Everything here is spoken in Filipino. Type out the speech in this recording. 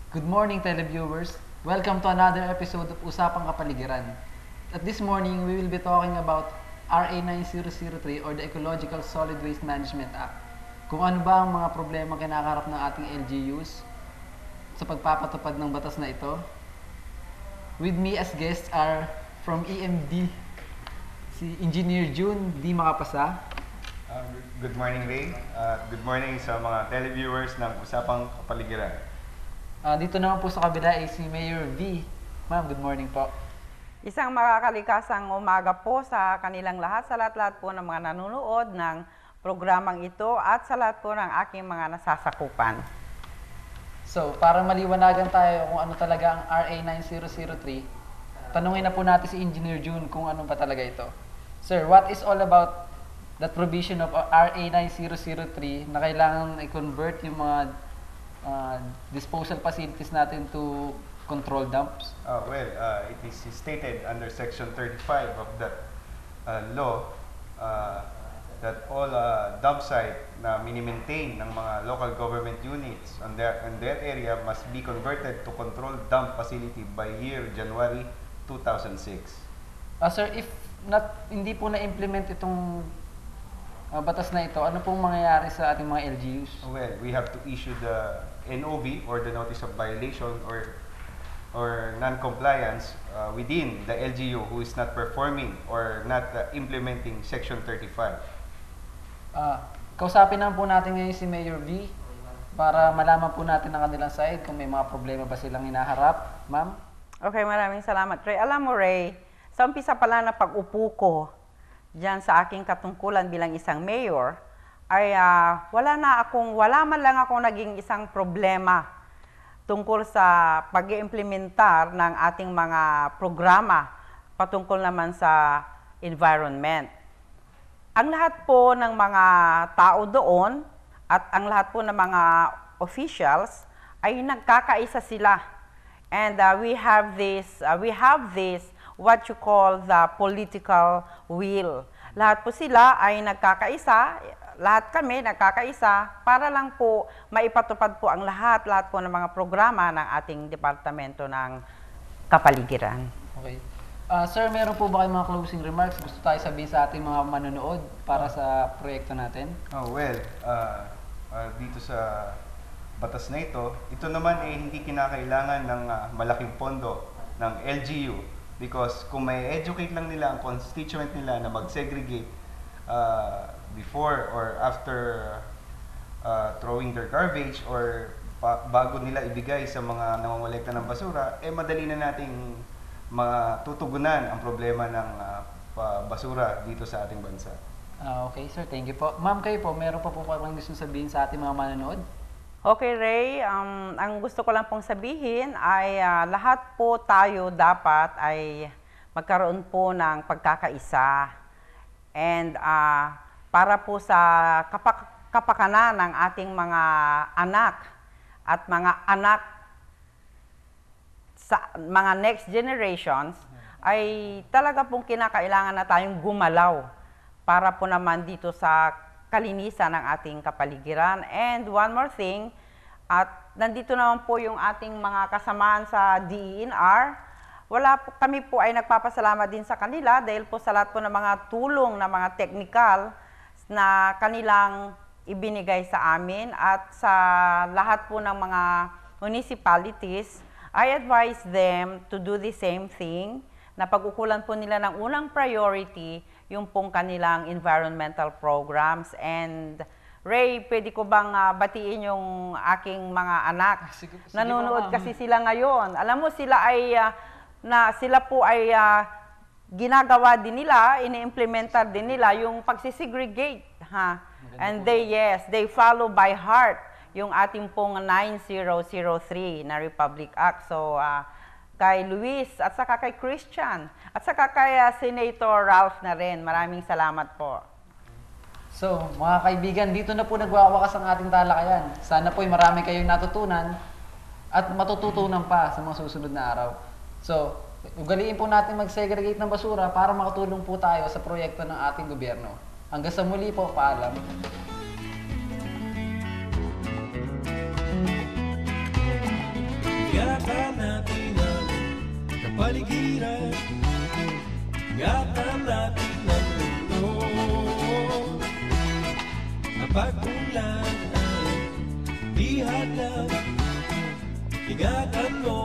Good morning, televiewers. Welcome to another episode of Usapang Kapaligiran. At this morning, we will be talking about RA 9003 or the Ecological Solid Waste Management Act. Kung ano ba ang mga problema kinakaharap ng ating LGUs sa pagpapatupad ng batas na ito. With me as guests are from EMD, si Engineer June D. Makapasa. Good morning, Ray. Good morning sa mga televiewers ng Usapang Kapaligiran. Dito naman po sa kabila ay si Mayor V. Ma'am, good morning po. Isang makakalikasang umaga po sa kanilang lahat, sa lahat-lahat po ng mga nanonood ng programang ito at sa lahat po ng aking mga nasasakupan. So, para maliwanagan tayo kung ano talaga ang RA 9003, tanungin na po natin si Engineer June kung ano ba talaga ito. Sir, what is all about that provision of RA 9003 na kailangan i-convert yung mga disposal facilities natin to control dumps? It is stated under Section 35 of that law that all dump site na mini-maintain ng mga local government units on their area must be converted to controlled dump facility by year January 2006. Sir, if hindi po na-implement itong batas na ito, ano pong mangyayari sa ating mga LGUs? Well, we have to issue the NOV or the Notice of Violation or non-compliance within the LGU who is not performing or not implementing Section 35. Kausapin naman po natin ngayon si Mayor V para malaman po natin ang kanilang side kung may mga problema ba silang hinaharap. Ma'am? Okay, maraming salamat, Ray. Alam mo, Ray, sa umpisa pala na pag-upo ko dyan sa aking katungkulan bilang isang mayor, ay wala man lang akong naging isang problema tungkol sa pag-iimplementar ng ating mga programa patungkol naman sa environment. Ang lahat po ng mga tao doon at ang lahat po ng mga officials ay nagkakaisa sila. And we have this what you call the political will. Lahat po sila ay nagkakaisa, lahat kami nagkakaisa para lang po maipatupad po ang lahat po ng mga programa ng ating Departamento ng Kapaligiran. Okay. Sir, meron po ba kayong mga closing remarks? Gusto tayo sabihin sa ating mga manonood para sa proyekto natin? Dito sa batas na ito naman ay hindi kinakailangan ng malaking pondo ng LGU because kung may educate lang nila ang constituent nila na mag-segregate before or after throwing their garbage or bago nila ibigay sa mga nangongolekta ng basura, madali na nating matutugunan ang problema ng basura dito sa ating bansa. Okay, sir. Thank you po. Ma'am, kayo po, meron pa po parang gusto sabihin sa ating mga manonood? Okay, Ray. Ang gusto ko lang pong sabihin ay lahat po tayo dapat ay magkaroon po ng pagkakaisa. And para po sa kapakanan ng ating mga anak at mga anak sa mga next generations, ay talaga pong kinakailangan na tayong gumalaw para po naman dito sa kalinisan ng ating kapaligiran. And one more thing, at nandito naman po yung ating mga kasamaan sa DENR. Kami po ay nagpapasalamat din sa kanila dahil po sa lahat po ng mga tulong na mga technical na kanilang ibinigay sa amin at sa lahat po ng mga municipalities. I advise them to do the same thing, na pag-ukulan po nila ng unang priority yung pong kanilang environmental programs. And Ray, pwede ko bang batiin yung aking mga anak? Nanonood kasi sila ngayon. Alam mo, sila po ay ginagawa din nila, ini-implementar din nila yung pagsisegregate. And they follow by heart yung ating pong 9003 na Republic Act. So, kay Luis at saka kay Christian at saka kay Senator Ralph na rin. Maraming salamat po. So, mga kaibigan, dito na po nagwawakas ang ating talakayan. Sana po ay marami kayong natutunan at matututunan pa sa mga susunod na araw. So, ugaliin po natin mag-segregate ng basura para makatulong po tayo sa proyekto ng ating gobyerno. Hanggang sa muli po, paalam. Ingatan natin ang kapaligiran, ingatan natin ang mundo. Ang pagkulan ay di hadlang, ingatan mo